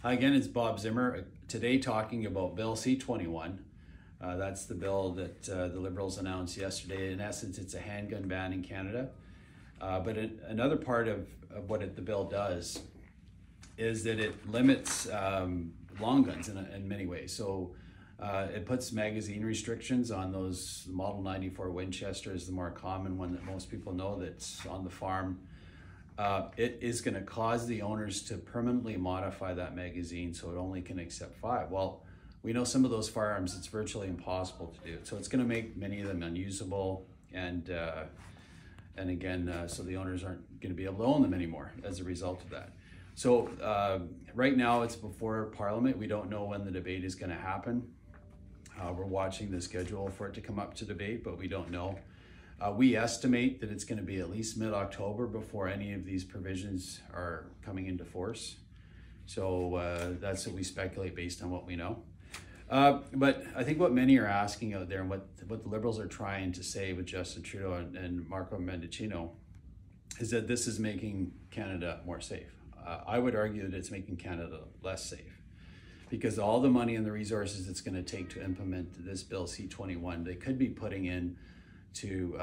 Hi again, it's Bob Zimmer. Today talking about Bill C-21. That's the bill that the Liberals announced yesterday. In essence, it's a handgun ban in Canada. But another part of what the bill does is that it limits long guns in many ways. So it puts magazine restrictions on those. Model 94 Winchester is the more common one that most people know that's on the farm. It is going to cause the owners to permanently modify that magazine so it only can accept 5. Well, we know some of those firearms it's virtually impossible to do. So it's going to make many of them unusable, and again, so the owners aren't going to be able to own them anymore as a result of that. So right now it's before Parliament. We don't know when the debate is going to happen. We're watching the schedule for it to come up to debate, but we don't know. We estimate that it's going to be at least mid-October before any of these provisions are coming into force. So that's what we speculate based on what we know. But I think what many are asking out there, and what the Liberals are trying to say with Justin Trudeau and Marco Mendicino, is that this is making Canada more safe. I would argue that it's making Canada less safe, because all the money and the resources it's going to take to implement this Bill C-21, they could be putting in to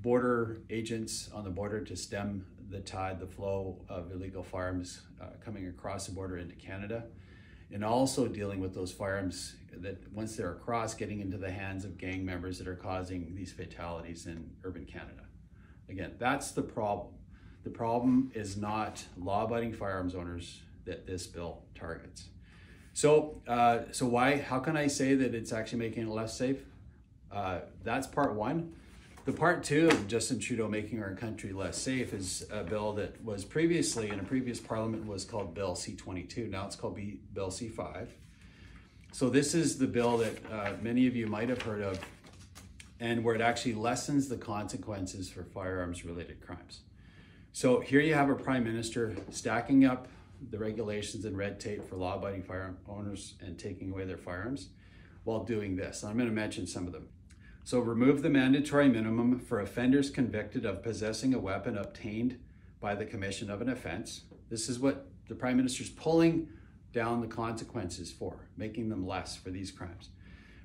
border agents on the border to stem the tide, the flow of illegal firearms coming across the border into Canada, and also dealing with those firearms that once they're across, getting into the hands of gang members that are causing these fatalities in urban Canada. Again, that's the problem. The problem is not law-abiding firearms owners that this bill targets. So, how can I say that it's actually making it less safe? That's part one. The part two of Justin Trudeau making our country less safe is a bill that was previously in a previous parliament was called Bill C-22. Now it's called Bill C-5. So this is the bill that many of you might have heard of, and where it actually lessens the consequences for firearms related crimes. So here you have a prime minister stacking up the regulations and red tape for law-abiding firearm owners and taking away their firearms while doing this. I'm going to mention some of them. So remove the mandatory minimum for offenders convicted of possessing a weapon obtained by the commission of an offense. This is what the Prime Minister's pulling down the consequences for, making them less for these crimes.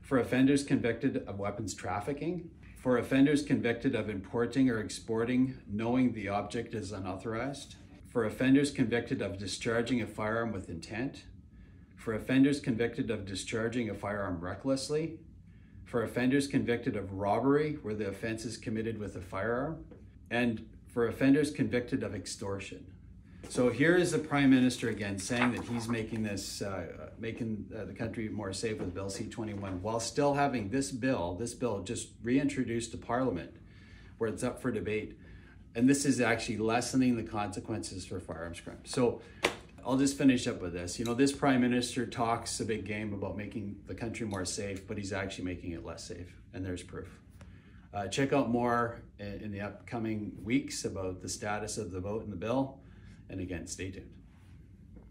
For offenders convicted of weapons trafficking, for offenders convicted of importing or exporting knowing the object is unauthorized, for offenders convicted of discharging a firearm with intent, for offenders convicted of discharging a firearm recklessly, for offenders convicted of robbery where the offense is committed with a firearm, and for offenders convicted of extortion. So here is the Prime Minister again saying that he's making this, the country more safe with Bill C-21, while still having this bill just reintroduced to Parliament where it's up for debate. And this is actually lessening the consequences for firearms crimes. So I'll just finish up with this. You know, this Prime Minister talks a big game about making the country more safe, but he's actually making it less safe, and there's proof. Check out more in the upcoming weeks about the status of the vote in the bill, and again, stay tuned.